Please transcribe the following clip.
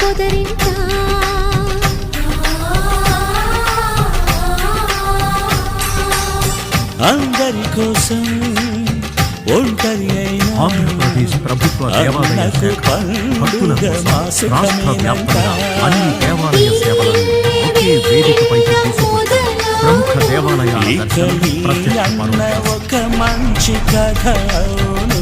పొదరింటా అందరి కోసం ఒంటరి అయిన ఆంధ్రప్రదేశ్ ప్రభుత్వ దేవాలయ శాఖ భక్తుల కోసం రాష్ట్ర వ్యాప్తంగా అన్ని దేవాలయ సేవలను ఒకే వేదికపైకి తీసుకొచ్చి ప్రముఖ దేవాలయాల దర్శనం ప్రత్యక్ష ఒక మంచి కథ అవును.